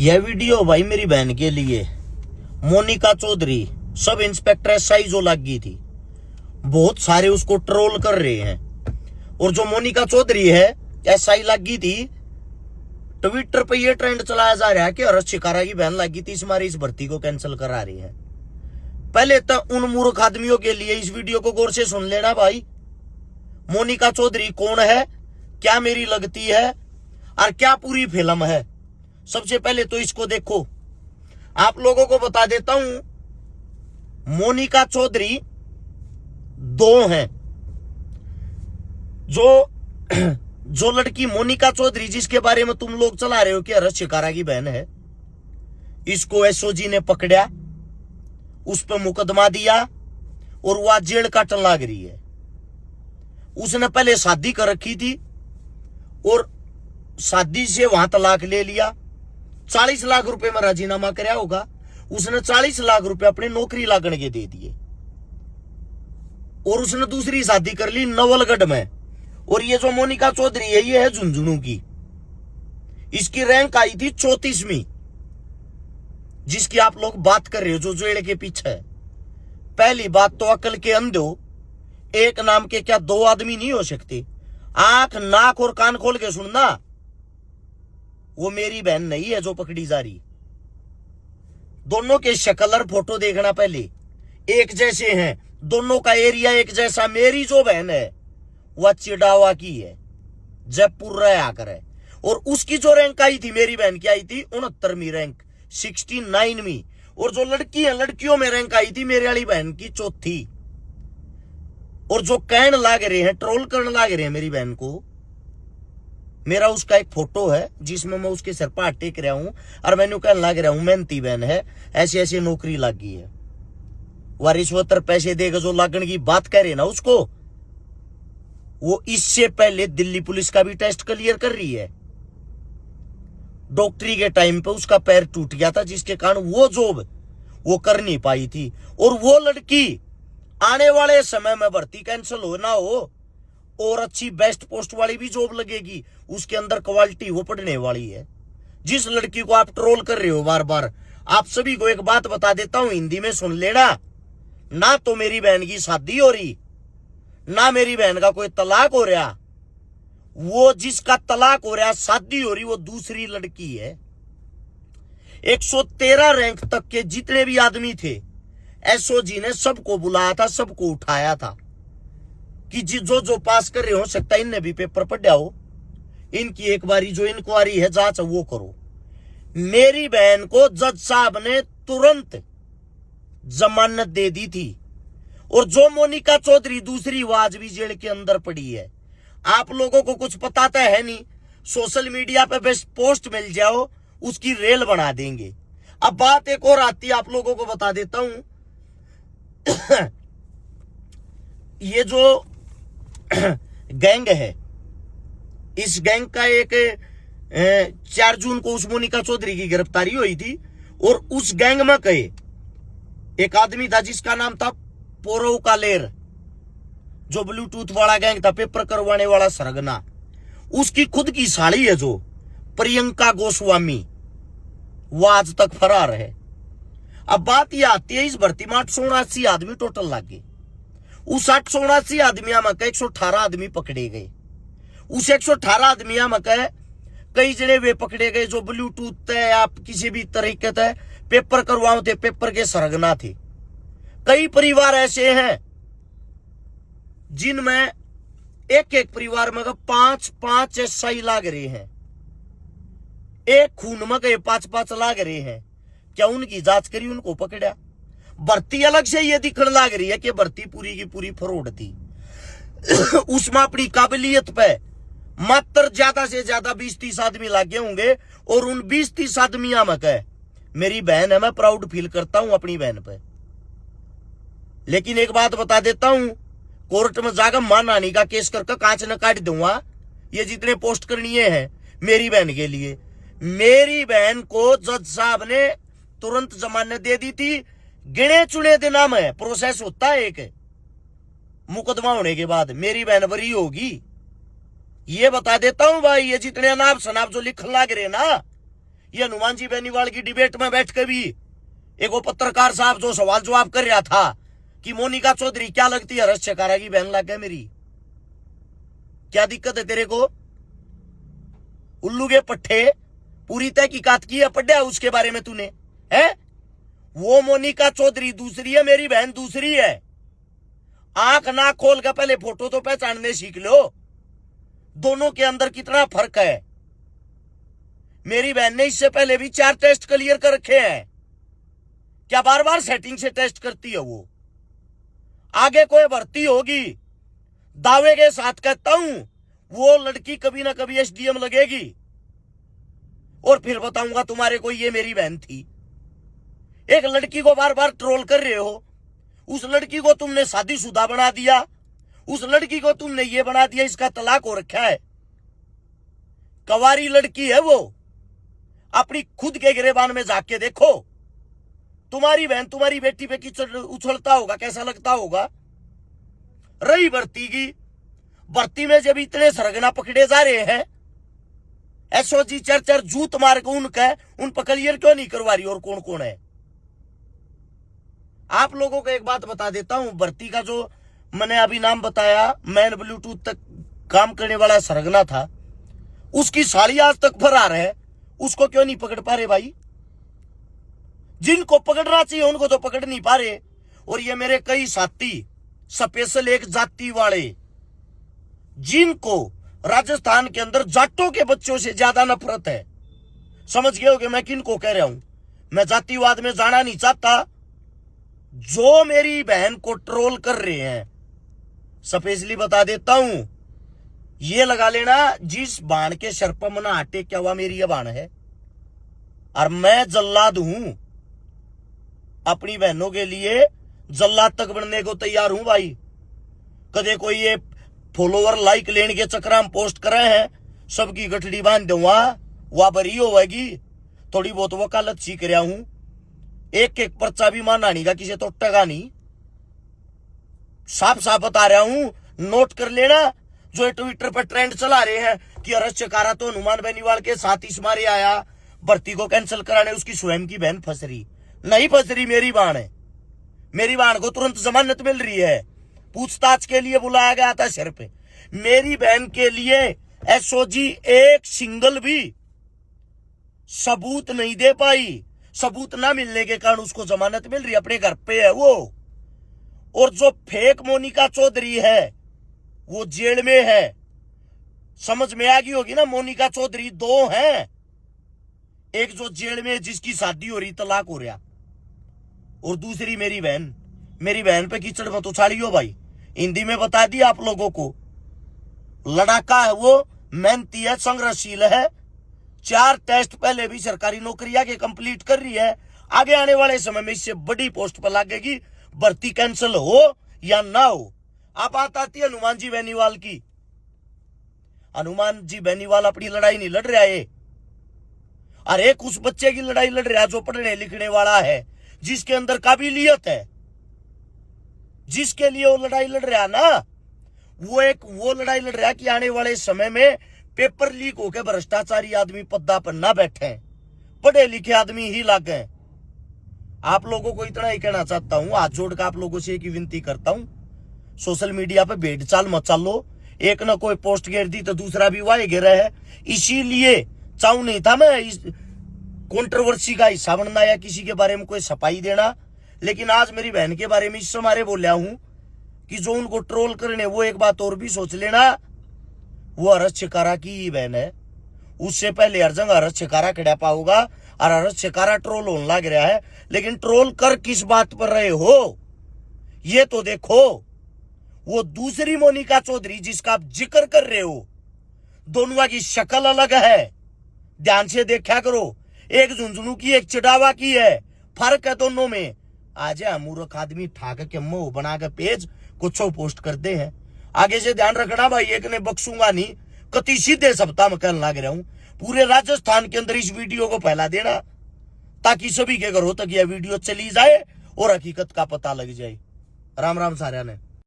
यह वीडियो भाई मेरी बहन के लिए। Monika Chaudhary sub inspector SI जो लग गई थी, बहुत सारे उसको ट्रोल कर रहे हैं। और जो मोनिका चौधरी है एसआई लग गई थी, ट्विटर पे ये ट्रेंड चलाया जा रहा है कि हर्ष शिकारा की बहन लग गई थी, इस मारी इस भर्ती को कैंसिल करा रही है। पहले तो उन मूर्ख आदमियों के लिए इस वीडियो को गौर से सुन लेना भाई। मोनिका चौधरी कौन है, क्या मेरी लगती है और क्या पूरी फिल्म है। सबसे पहले तो इसको देखो। आप लोगों को बता देता हूं, मोनिका चौधरी दो हैं। जो लड़की मोनिका चौधरी जिसके बारे में तुम लोग चला रहे हो कि हर्ष शिकारा की बहन है, इसको एसओजी ने पकड़ा, उस पर मुकदमा दिया और वह जेल काटन लग रही है। उसने पहले शादी कर रखी थी और शादी से वहां तलाक ले लिया। 40 लाख रुपए में राजीनामा कराया होगा, उसने 40 लाख रुपए अपने नौकरी लागण के दे दिए और उसने दूसरी शादी कर ली नवलगढ़ में। और ये जो मोनिका चौधरी है, ये है झुंझुनू की। इसकी रैंक आई थी 34वीं, जिसकी आप लोग बात कर रहे हो, जो जेल के पीछे है। पहली बात तो अकल के अंधो, एक नाम के क्या दो आदमी नहीं हो सकते। आंख नाक और कान खोल के सुनना, वो मेरी बहन नहीं है जो पकड़ी जा रही। दोनों के शक्ल और फोटो देखना, पहले एक जैसे हैं, दोनों का एरिया एक जैसा। मेरी जो बहन है वह चिड़ावा की है, जयपुर रहा कर है। और उसकी जो रैंक आई थी, मेरी बहन की आई थी 69वीं रैंक, 69वीं। और जो लड़की है, लड़कियों में रैंक आई थी मेरी वाली बहन की 4थी। और जो कहने लाग रहे हैं, ट्रोल करने लाग रहे हैं मेरी बहन को, मेरा उसका एक फोटो है जिसमें मैं उसके सिर पर हाथ टेक रहा हूं और मैंने कहने लग रहा हूं मेहनती बहन है, ऐसे ऐसे नौकरी लग गई है। वह रिश्वत पैसे देगा जो लागण की बात कह रहे ना उसको, वो इससे पहले दिल्ली पुलिस का भी टेस्ट क्लियर कर रही है। डॉक्टरी के टाइम पे उसका पैर टूट गया था, जिसके कारण वो जॉब वो कर नहीं पाई थी। और वो लड़की आने वाले समय में भर्ती कैंसिल हो ना हो और अच्छी बेस्ट पोस्ट वाली भी जॉब लगेगी, उसके अंदर क्वालिटी वो पढ़ने वाली है। जिस लड़की को आप ट्रोल कर रहे हो बार बार, आप सभी को एक बात बता देता हूं, हिंदी में सुन लेना। ना तो मेरी बहन की शादी हो रही, ना मेरी बहन का कोई तलाक हो रहा। वो जिसका तलाक हो रहा, शादी हो रही, वो दूसरी लड़की है। 113 रैंक तक के जितने भी आदमी थे, एसओजी ने सबको बुलाया था, सबको उठाया था कि जो पास कर रहे हो सकता है इनने भी पेपर पढ़ा हो, इनकी एक बारी जो इंक्वायरी है, जांच वो करो। मेरी बहन को जज साहब ने तुरंत जमानत दे दी थी। और जो मोनिका चौधरी दूसरी, वो आज भी जेल के अंदर पड़ी है। आप लोगों को कुछ पता तो है नहीं, सोशल मीडिया पे बस पोस्ट मिल जाओ, उसकी रेल बना देंगे। अब बात एक और आती है, आप लोगों को बता देता हूं। ये जो गैंग है, इस गैंग का एक 4 जून को उस मोनिका चौधरी की गिरफ्तारी हुई थी। और उस गैंग में कहे एक आदमी था जिसका नाम था पोरव कालेर, जो ब्लूटूथ वाला गैंग था, पेपर करवाने वाला सरगना। उसकी खुद की साली है जो प्रियंका गोस्वामी, वो आज तक फरार है। अब बात यह आती है, इस भर्ती में 879 आदमी टोटल लग गए। उस 879 आदमियों में 118 आदमी पकड़े गए। उस 118 आदमियों में कई जने वे पकड़े गए जो ब्लूटूथ है या किसी भी तरीके से पेपर करवाओ थे, पेपर के सरगना थे। कई परिवार ऐसे हैं जिनमें एक एक परिवार में 5-5 एसआई लाग रहे हैं, एक खून में गए 5-5 लाग रहे हैं। क्या उनकी जांच करी, उनको पकड़ा? भर्ती अलग से ये दिखने लग रही है कि भर्ती पूरी की पूरी फ्रॉड थी। उसमें अपनी काबिलियत पे मात्र ज्यादा से ज्यादा 20-30 आदमी लागे होंगे। और उन 20-30 आदमियों में मेरी बहन है, मैं प्राउड फील करता हूं अपनी बहन पे। लेकिन एक बात बता देता हूं, कोर्ट में जाकर मानहानि का केस करके कांच न काट दूंगा। ये जितने पोस्ट करनी है मेरी बहन के लिए, मेरी बहन को जज साहब ने तुरंत जमानत दे दी थी। गिने चुने दिनों में प्रोसेस होता है, एक मुकदमा होने के बाद मेरी बहन बरी होगी। ये बता देता हूं भाई, ये जितने अनाप शनाप जो लिखने लग रहे ना, ये हनुमान जी बेनीवाल की डिबेट में बैठ के भी एक वो पत्रकार साहब जो सवाल जवाब कर रहा था कि मोनिका चौधरी क्या लगती है हर्ष छकारा की बहन लग गए मेरी, क्या दिक्कत है तेरे को? उल्लू के पट्टे पूरी तहकीकात की है, पढ़ा उसके बारे में तूने है? वो मोनिका चौधरी दूसरी है, मेरी बहन दूसरी है। आंख ना खोल कर पहले फोटो तो पहचानने सीख लो, दोनों के अंदर कितना फर्क है। मेरी बहन ने इससे पहले भी 4 टेस्ट क्लियर कर रखे हैं, क्या बार बार सेटिंग से टेस्ट करती है वो? आगे कोई भर्ती होगी, दावे के साथ कहता हूं वो लड़की कभी ना कभी एसडीएम लगेगी, और फिर बताऊंगा तुम्हारे को ये मेरी बहन थी। एक लड़की को बार बार ट्रोल कर रहे हो, उस लड़की को तुमने शादीशुदा बना दिया, उस लड़की को तुमने ये बना दिया इसका तलाक हो रखा है। कवारी लड़की है वो, अपनी खुद के गिरेबान में जाके देखो, तुम्हारी बहन तुम्हारी बेटी पे कीचड़ उछलता होगा, कैसा लगता होगा? रही भर्ती की, भर्ती में जब इतने सरगना पकड़े जा रहे हैं, एसओजी चर जूत मार के उन पर क्लियर क्यों नहीं करवा रही? और कौन कौन है? आप लोगों को एक बात बता देता हूं, भर्ती का जो मैंने अभी नाम बताया, मैन ब्लूटूथ तक काम करने वाला सरगना था, उसकी साली आज तक फरार है, उसको क्यों नहीं पकड़ पा रहे भाई? जिनको पकड़ना चाहिए उनको तो पकड़ नहीं पा रहे। और ये मेरे कई साथी स्पेशल एक जाति वाले, जिनको राजस्थान के अंदर जाटों के बच्चों से ज्यादा नफरत है, समझ गए हो कि मैं किनको कह रहा हूं? मैं जातिवाद में जाना नहीं चाहता। जो मेरी बहन को ट्रोल कर रहे हैं, स्पेशली बता देता हूं, ये लगा लेना जिस बाण के सर पर मना हटे क्या हुआ, मेरी ये बाण है। और मैं जल्लाद हूं, अपनी बहनों के लिए जल्लाद तक बनने को तैयार हूं भाई। कदे कोई ये फॉलोवर लाइक लेने के चक्कर में पोस्ट करे हैं, सबकी गठड़ी बांध दूंगा, वह बरी होगी। थोड़ी बहुत वकालत सीख रहा हूं, एक एक पर्चा भी माना नहीं का, किसी तो टगा नहीं। साफ साफ बता रहा हूं, नोट कर लेना। जो ट्विटर पर ट्रेंड चला रहे हैं कि हर्ष छकारा तो हनुमान बेनीवाल के साथ इस मारे आया, भर्ती को कैंसिल कराने उसकी स्वयं की बहन फंस रही, नहीं फंस रही, मेरी बाण है। मेरी बाण को तुरंत जमानत मिल रही है, पूछताछ के लिए बुलाया गया था सिर पे। मेरी बहन के लिए एसओजी एक सिंगल भी सबूत नहीं दे पाई। सबूत ना मिलने के कारण उसको जमानत मिल रही, अपने घर पे है वो। और जो फेक मोनिका चौधरी है वो जेल में है। समझ में आ गई होगी ना, मोनिका चौधरी 2 हैं, एक जो जेल में जिसकी शादी हो रही, तलाक हो रहा, और दूसरी मेरी बहन। मेरी बहन पे कीचड़ मत उछालियो भाई। हिंदी में बता दिया आप लोगों को, लड़ाका है वो, मेहनती है, संघर्षशील है, 4 टेस्ट पहले भी सरकारी नौकरियां के कंप्लीट कर रही है। आगे आने वाले समय में इससे बड़ी पोस्ट पर लगेगी, भर्ती कैंसिल हो या ना हो। अब बात आती है हनुमान जी बेनीवाल की। हनुमान जी बेनीवाल अपनी लड़ाई नहीं लड़ रहा है, अरे एक उस बच्चे की लड़ाई लड़ रहा है जो पढ़ने लिखने वाला है, जिसके अंदर काबिलियत है, जिसके लिए वो लड़ाई लड़ रहा है ना, वो लड़ाई लड़ रहा है कि आने वाले समय में पेपर लीक होकर भ्रष्टाचारी आदमी पद्दा पर ना बैठे, पढ़े लिखे आदमी ही लाग गए। आप लोगों को इतना ही कहना चाहता हूं, हाथ जोड़कर आप लोगों से एक ही विनती करता हूं, सोशल मीडिया पे भेड़ चाल मत चालो। एक ना कोई पोस्ट गिर दी तो दूसरा भी वाह गिरा है। इसीलिए चाहूं नहीं था मैं इस कंट्रोवर्सी का हिस्सा बनना या किसी के बारे में कोई सफाई देना, लेकिन आज मेरी बहन के बारे में इस मारे बोलिया हूं कि जो उनको ट्रोल करने, वो एक बात और भी सोच लेना, वो हर्ष छकारा की ही बहन है। उससे पहले हर जगह हर्ष छकारा खड़ा पाओगा, और हर्ष छकारा ट्रोल होने लग रहा है। लेकिन ट्रोल कर किस बात पर रहे हो ये तो देखो। वो दूसरी मोनिका चौधरी जिसका आप जिक्र कर रहे हो, दोनों की शक्ल अलग है, ध्यान से देखा करो। एक झुंझुनू की, एक चिड़ावा की है, फर्क है दोनों में। आज मूर्ख आदमी ठाक के मुंह बना के पेज कुछ पोस्ट करते हैं। आगे से ध्यान रखना भाई, एक ने बख्शूंगा नहीं, कति सीधे सप्ताह में कहने लग रहा हूं। पूरे राजस्थान के अंदर इस वीडियो को फैला देना, ताकि सभी के घरों तक यह वीडियो चली जाए और हकीकत का पता लग जाए। राम राम सारा ने।